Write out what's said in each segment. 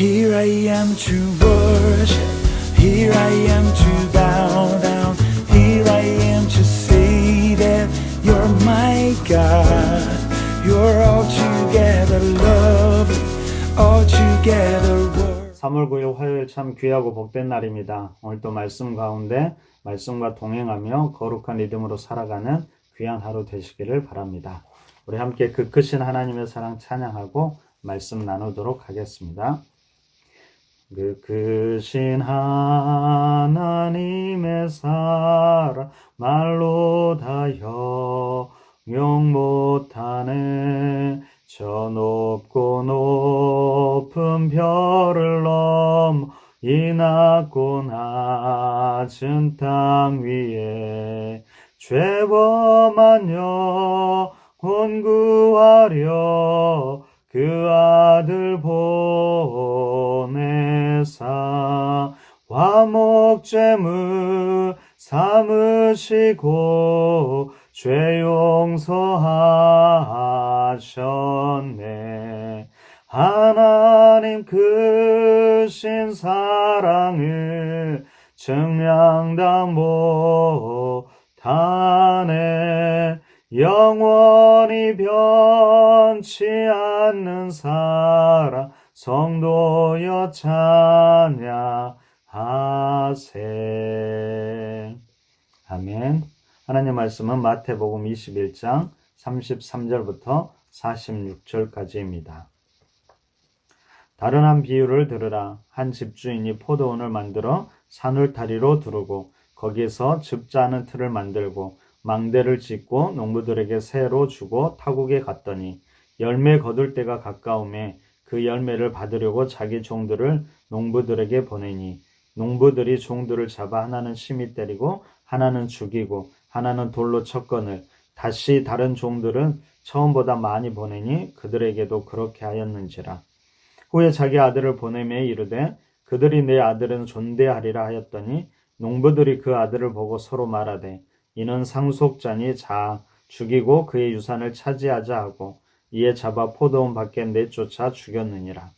Here I am to worship, here I am to bow down, here I am to say that you're my God. You're altogether lovely, altogether worthy. 3월 9일 화요일 참 귀하고 복된 날입니다. 오늘도 말씀 가운데 말씀과 동행하며 거룩한 리듬으로 살아가는 귀한 하루 되시기를 바랍니다. 우리 함께 그 크신 하나님의 사랑 찬양하고 말씀 나누도록 하겠습니다. 그 크신 하나님의 사랑 말로 다 형용 못하네. 저 높고 높은 별을 넘어 이 낮고 낮은 땅 위에 죄범한 영혼 구하려 그 아들 보내사 화목제물 삼으시고 죄 용서하셨네. 하나님 크신 사랑을 증량다 못하네. 영원히 변치 않는 사랑 성도여 찬양하세. 아멘. 하나님 말씀은 마태복음 21장 33절부터 46절까지입니다. 다른 한 비유를 들으라. 한 집주인이 포도원을 만들어 산울타리로 두르고 거기에서 즙자는 틀을 만들고 망대를 짓고 농부들에게 새로 주고 타국에 갔더니 열매 거둘 때가 가까우매 그 열매를 받으려고 자기 종들을 농부들에게 보내니 농부들이 종들을 잡아 하나는 심히 때리고 하나는 죽이고 하나는 돌로 쳤거늘 다시 다른 종들은 처음보다 많이 보내니 그들에게도 그렇게 하였는지라. 후에 자기 아들을 보내매 이르되 그들이 내 아들은 존대하리라 하였더니 농부들이 그 아들을 보고 서로 말하되 이는 상속자니 자 죽이고 그의 유산을 차지하자 하고 이에 잡아 포도원 밖에 내쫓아 죽였느니라.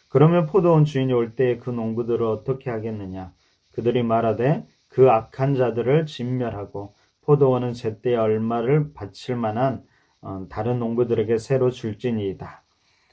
그러면 포도원 주인이 올 때에 그 농부들을 어떻게 하겠느냐. 그들이 말하되 그 악한 자들을 진멸하고 포도원은 제때에 얼마를 바칠 만한 다른 농부들에게 새로 줄지니이다.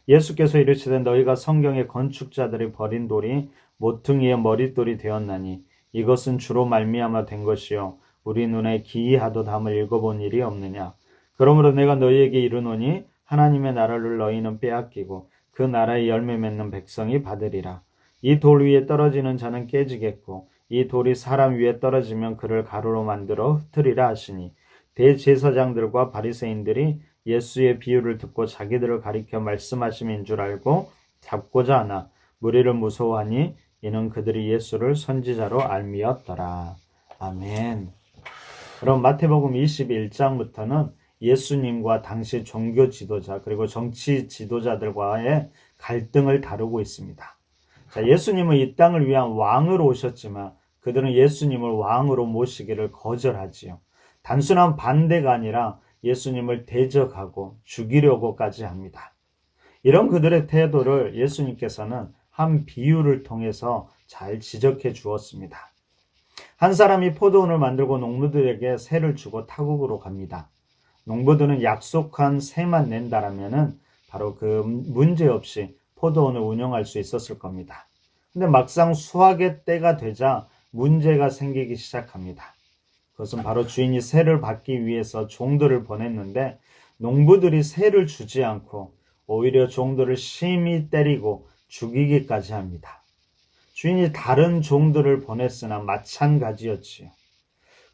예수께서 이르시되 너희가 성경의 건축자들이 버린 돌이 모퉁이의 머릿돌이 되었나니 이것은 주로 말미암아 된 것이요 우리 눈에 기이하도담을 읽어본 일이 없느냐. 그러므로 내가 너희에게 이르노니 하나님의 나라를 너희는 빼앗기고 그 나라의 열매 맺는 백성이 받으리라. 이 돌 위에 떨어지는 자는 깨지겠고 이 돌이 사람 위에 떨어지면 그를 가루로 만들어 흩으리라 하시니 대제사장들과 바리새인들이 예수의 비유를 듣고 자기들을 가리켜 말씀하심인 줄 알고 잡고자 하나 무리를 무서워하니 이는 그들이 예수를 선지자로 알미었더라. 아멘. 그럼 마태복음 21장부터는 예수님과 당시 종교 지도자 그리고 정치 지도자들과의 갈등을 다루고 있습니다. 자, 예수님은 이 땅을 위한 왕으로 오셨지만 그들은 예수님을 왕으로 모시기를 거절하지요. 단순한 반대가 아니라 예수님을 대적하고 죽이려고까지 합니다. 이런 그들의 태도를 예수님께서는 한 비유를 통해서 잘 지적해 주었습니다. 한 사람이 포도원을 만들고 농부들에게 새를 주고 타국으로 갑니다. 농부들은 약속한 새만 낸다라면은 바로 그 문제 없이 포도원을 운영할 수 있었을 겁니다. 근데 막상 수확의 때가 되자 문제가 생기기 시작합니다. 그것은 바로 주인이 새를 받기 위해서 종들을 보냈는데 농부들이 새를 주지 않고 오히려 종들을 심히 때리고 죽이기까지 합니다. 주인이 다른 종들을 보냈으나 마찬가지였지요.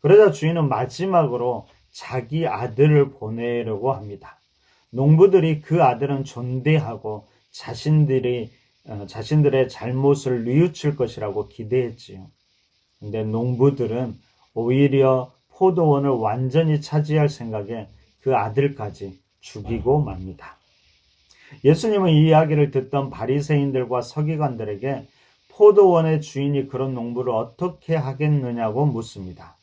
그러자 주인은 마지막으로 자기 아들을 보내려고 합니다. 농부들이 그 아들은 존대하고 자신들의 잘못을 뉘우칠 것이라고 기대했지요. 근데 농부들은 오히려 포도원을 완전히 차지할 생각에 그 아들까지 죽이고 맙니다. 예수님은 이 이야기를 듣던 바리새인들과 서기관들에게 포도원의 주인이 그런 농부를 어떻게 하겠느냐고 묻습니다.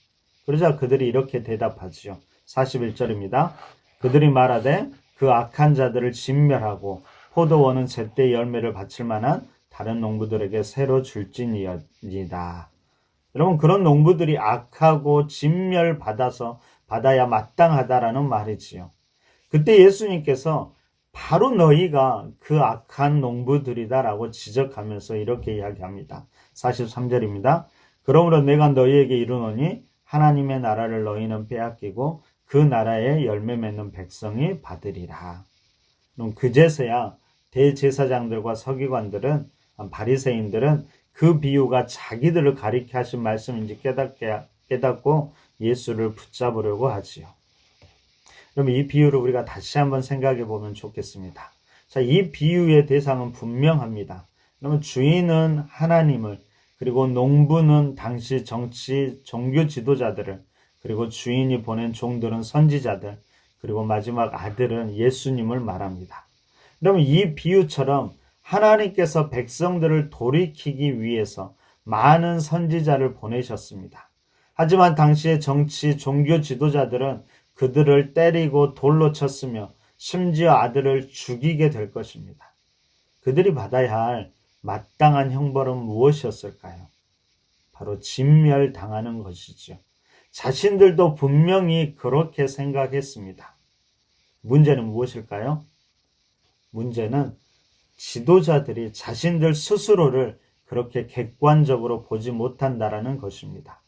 그러자 그들이 이렇게 대답하지요. 41절입니다. 그들이 말하되 그 악한 자들을 진멸하고 포도원은 제때 열매를 바칠 만한 다른 농부들에게 새로 줄지니이다. 여러분, 그런 농부들이 악하고 받아야 마땅하다라는 말이지요. 그때 예수님께서 바로 너희가 그 악한 농부들이다라고 지적하면서 이렇게 이야기합니다. 43절입니다. 그러므로 내가 너희에게 이르노니 하나님의 나라를 너희는 빼앗기고 그 나라에 열매 맺는 백성이 받으리라. 그럼 그제서야 대제사장들과 서기관들은, 바리새인들은 그 비유가 자기들을 가리켜 하신 말씀인지 깨닫고 예수를 붙잡으려고 하지요. 그럼 이 비유를 우리가 다시 한번 생각해 보면 좋겠습니다. 자, 이 비유의 대상은 분명합니다. 그러면 주인은 하나님을, 그리고 농부는 당시 종교 지도자들을, 그리고 주인이 보낸 종들은 선지자들, 그리고 마지막 아들은 예수님을 말합니다. 그러면 이 비유처럼 하나님께서 백성들을 돌이키기 위해서 많은 선지자를 보내셨습니다. 하지만 당시의 종교 지도자들은 그들을 때리고 돌로 쳤으며 심지어 아들을 죽이게 될 것입니다. 그들이 받아야 할 마땅한 형벌은 무엇이었을까요? 바로 진멸당하는 것이죠. 자신들도 분명히 그렇게 생각했습니다. 문제는 무엇일까요? 문제는 지도자들이 자신들 스스로를 그렇게 객관적으로 보지 못한다라는 것입니다.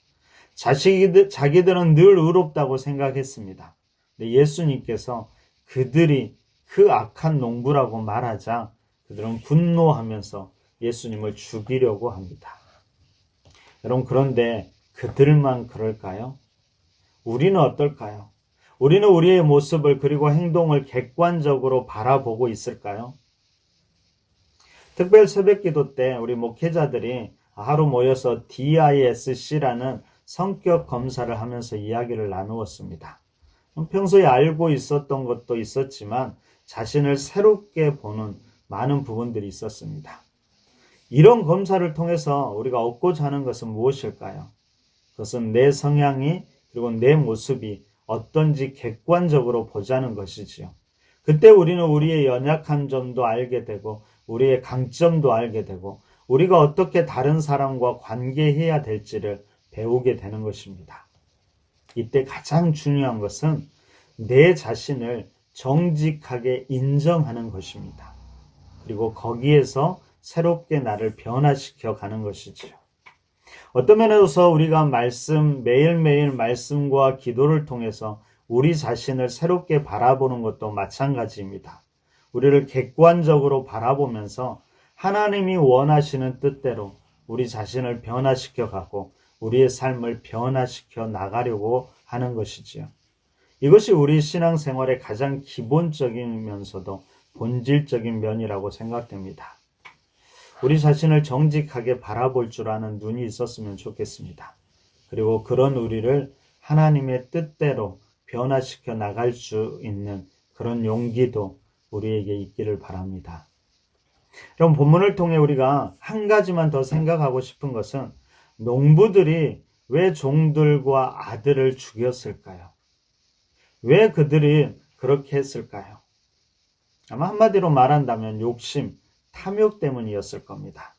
자기들은 늘 의롭다고 생각했습니다. 근데 예수님께서 그들이 그 악한 농부라고 말하자 그들은 분노하면서 예수님을 죽이려고 합니다. 여러분, 그런데 그들만 그럴까요? 우리는 어떨까요? 우리는 우리의 모습을 그리고 행동을 객관적으로 바라보고 있을까요? 특별 새벽기도 때 우리 목회자들이 하루 모여서 DISC라는 성격 검사를 하면서 이야기를 나누었습니다. 평소에 알고 있었던 것도 있었지만 자신을 새롭게 보는 많은 부분들이 있었습니다. 이런 검사를 통해서 우리가 얻고자 하는 것은 무엇일까요? 그것은 내 성향이 그리고 내 모습이 어떤지 객관적으로 보자는 것이지요. 그때 우리는 우리의 연약한 점도 알게 되고 우리의 강점도 알게 되고 우리가 어떻게 다른 사람과 관계해야 될지를 배우게 되는 것입니다. 이때 가장 중요한 것은 내 자신을 정직하게 인정하는 것입니다. 그리고 거기에서 새롭게 나를 변화시켜 가는 것이지요. 어떤 면에서 우리가 매일매일 말씀과 기도를 통해서 우리 자신을 새롭게 바라보는 것도 마찬가지입니다. 우리를 객관적으로 바라보면서 하나님이 원하시는 뜻대로 우리 자신을 변화시켜 가고 우리의 삶을 변화시켜 나가려고 하는 것이지요. 이것이 우리 신앙생활의 가장 기본적이면서도 본질적인 면이라고 생각됩니다. 우리 자신을 정직하게 바라볼 줄 아는 눈이 있었으면 좋겠습니다. 그리고 그런 우리를 하나님의 뜻대로 변화시켜 나갈 수 있는 그런 용기도 우리에게 있기를 바랍니다. 그럼 본문을 통해 우리가 한 가지만 더 생각하고 싶은 것은 농부들이 왜 종들과 아들을 죽였을까요? 왜 그들이 그렇게 했을까요? 아마 한마디로 말한다면 욕심, 탐욕 때문이었을 겁니다.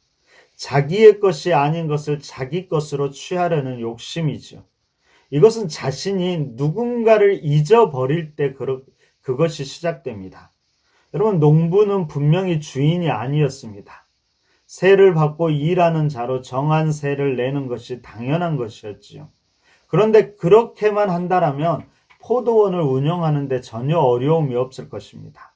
자기의 것이 아닌 것을 자기 것으로 취하려는 욕심이죠. 이것은 자신이 누군가를 잊어버릴 때 그것이 시작됩니다. 여러분, 농부는 분명히 주인이 아니었습니다. 세를 받고 일하는 자로 정한 세를 내는 것이 당연한 것이었지요. 그런데 그렇게만 한다라면 포도원을 운영하는 데 전혀 어려움이 없을 것입니다.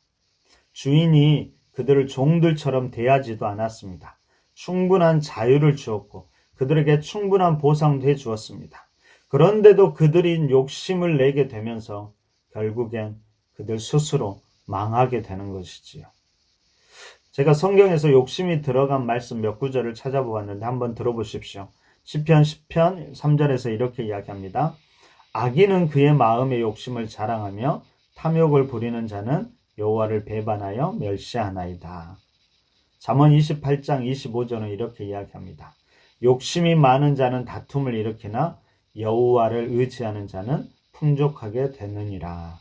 주인이 그들을 종들처럼 대하지도 않았습니다. 충분한 자유를 주었고 그들에게 충분한 보상도 해주었습니다. 그런데도 그들이 욕심을 내게 되면서 결국엔 그들 스스로 망하게 되는 것이지요. 제가 성경에서 욕심이 들어간 말씀 몇 구절을 찾아보았는데 한번 들어보십시오. 시편 10편 3절에서 이렇게 이야기합니다. 악인은 그의 마음의 욕심을 자랑하며 탐욕을 부리는 자는 여호와를 배반하여 멸시하나이다. 잠언 28장 25절은 이렇게 이야기합니다. 욕심이 많은 자는 다툼을 일으키나 여호와를 의지하는 자는 풍족하게 되느니라.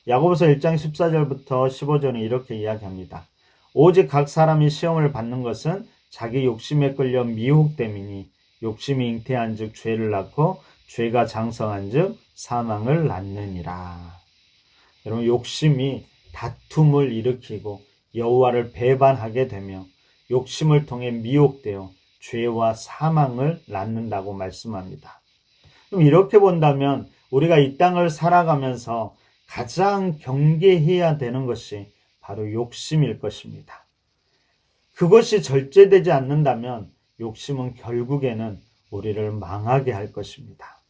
야고보서 1장 14절부터 15절은 이렇게 이야기합니다. 오직 각 사람이 시험을 받는 것은 자기 욕심에 끌려 미혹됨이니 욕심이 잉태한즉 죄를 낳고 죄가 장성한즉 사망을 낳느니라. 여러분, 욕심이 다툼을 일으키고 여호와를 배반하게 되며 욕심을 통해 미혹되어 죄와 사망을 낳는다고 말씀합니다. 그럼 이렇게 본다면 우리가 이 땅을 살아가면서 가장 경계해야 되는 것이 바로 욕심일 것입니다. 그것이 절제되지 않는다면 욕심은 결국에는 우리를 망하게 할 것입니다.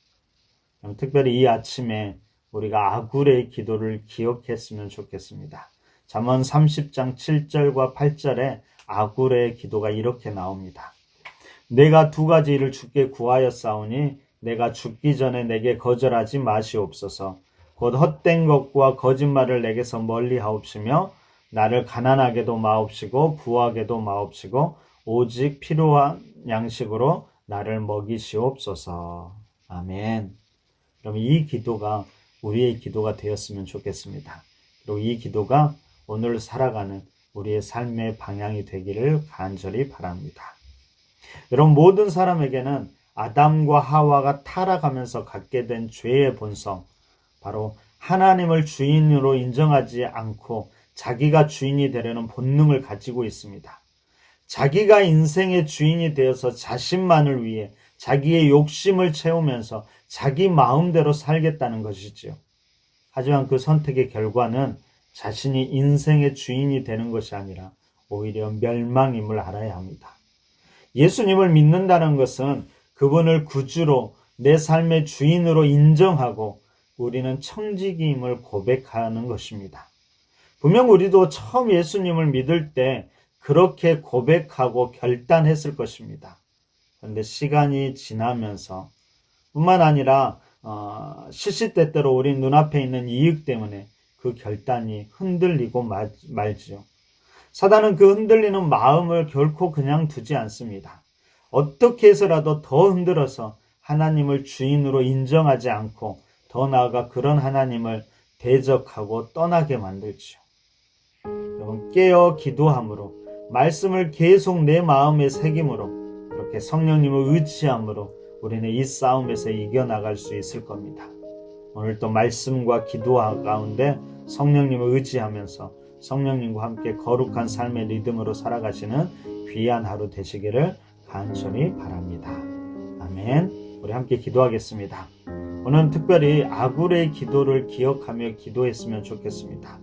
특별히 이 아침에 우리가 아굴의 기도를 기억했으면 좋겠습니다. 잠언 30장 7절과 8절에 아굴의 기도가 이렇게 나옵니다. 내가 두 가지 일을 주께 구하였사오니 내가 죽기 전에 내게 거절하지 마시옵소서. 곧 헛된 것과 거짓말을 내게서 멀리 하옵시며 나를 가난하게도 마옵시고 부하게도 마옵시고 오직 필요한 양식으로 나를 먹이시옵소서. 아멘. 그럼 이 기도가 우리의 기도가 되었으면 좋겠습니다. 그리고 이 기도가 오늘 살아가는 우리의 삶의 방향이 되기를 간절히 바랍니다. 여러분, 모든 사람에게는 아담과 하와가 타락하면서 갖게 된 죄의 본성, 바로 하나님을 주인으로 인정하지 않고 자기가 주인이 되려는 본능을 가지고 있습니다. 자기가 인생의 주인이 되어서 자신만을 위해 자기의 욕심을 채우면서 자기 마음대로 살겠다는 것이지요. 하지만 그 선택의 결과는 자신이 인생의 주인이 되는 것이 아니라 오히려 멸망임을 알아야 합니다. 예수님을 믿는다는 것은 그분을 구주로 내 삶의 주인으로 인정하고 우리는 청지기임을 고백하는 것입니다. 분명 우리도 처음 예수님을 믿을 때 그렇게 고백하고 결단했을 것입니다. 그런데 시간이 지나면서 뿐만 아니라 시시때때로 우리 눈앞에 있는 이익 때문에 그 결단이 흔들리고 말지요. 사단은 그 흔들리는 마음을 결코 그냥 두지 않습니다. 어떻게 해서라도 더 흔들어서 하나님을 주인으로 인정하지 않고 더 나아가 그런 하나님을 대적하고 떠나게 만들지요. 여러분, 깨어 기도함으로 말씀을 계속 내 마음에 새김으로 그렇게 성령님을 의지함으로 우리는 이 싸움에서 이겨나갈 수 있을 겁니다. 오늘 또 말씀과 기도 가운데 성령님을 의지하면서 성령님과 함께 거룩한 삶의 리듬으로 살아가시는 귀한 하루 되시기를 간절히 바랍니다. 아멘. 우리 함께 기도하겠습니다. 오늘은 특별히 아굴의 기도를 기억하며 기도했으면 좋겠습니다.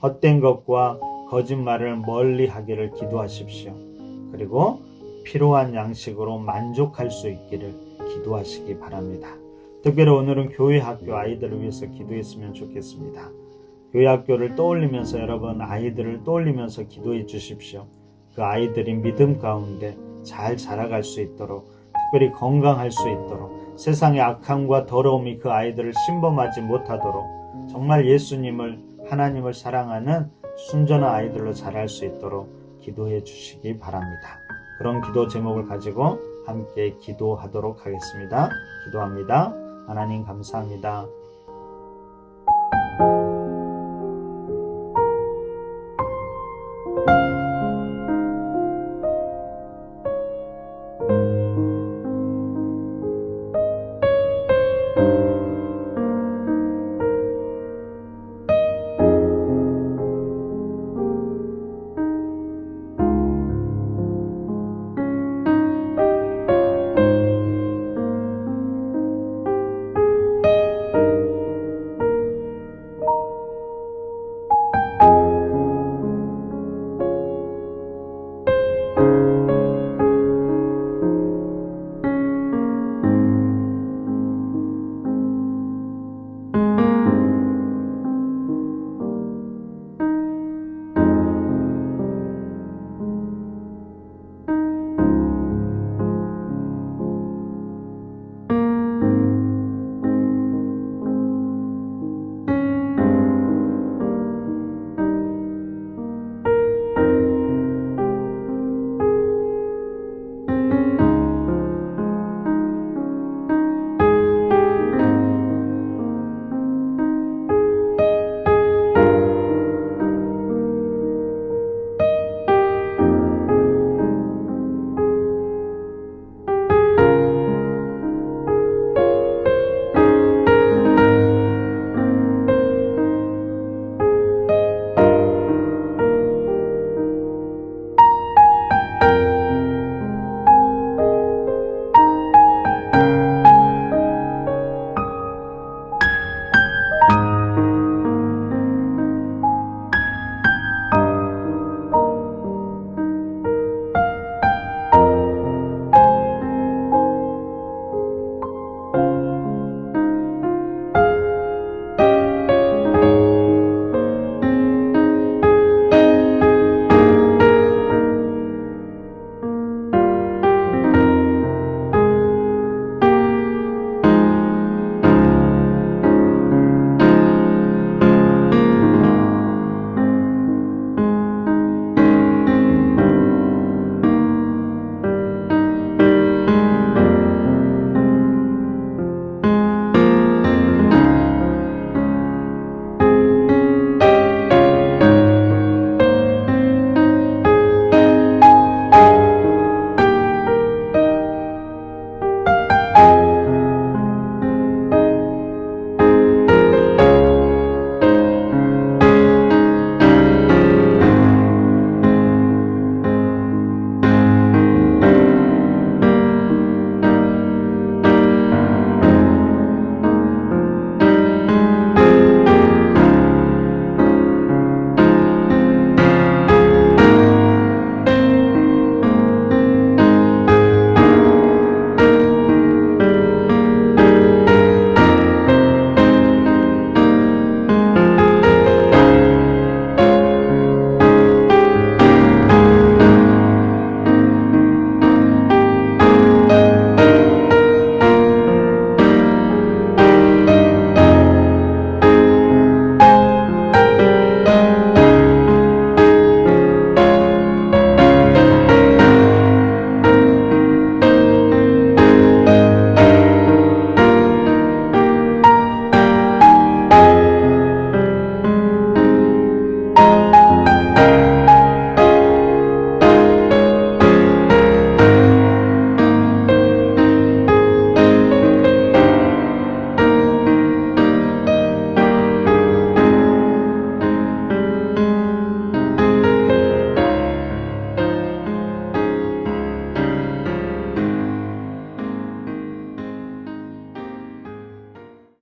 헛된 것과 거짓말을 멀리 하기를 기도하십시오. 그리고 필요한 양식으로 만족할 수 있기를 기도하시기 바랍니다. 특별히 오늘은 교회 학교 아이들을 위해서 기도했으면 좋겠습니다. 교회 학교를 떠올리면서 여러분 아이들을 떠올리면서 기도해 주십시오. 그 아이들이 믿음 가운데 잘 자라갈 수 있도록, 특별히 건강할 수 있도록, 세상의 악함과 더러움이 그 아이들을 침범하지 못하도록 정말 예수님을, 하나님을 사랑하는 순전한 아이들로 자랄 수 있도록 기도해 주시기 바랍니다. 그런 기도 제목을 가지고 함께 기도하도록 하겠습니다. 기도합니다. 하나님 감사합니다.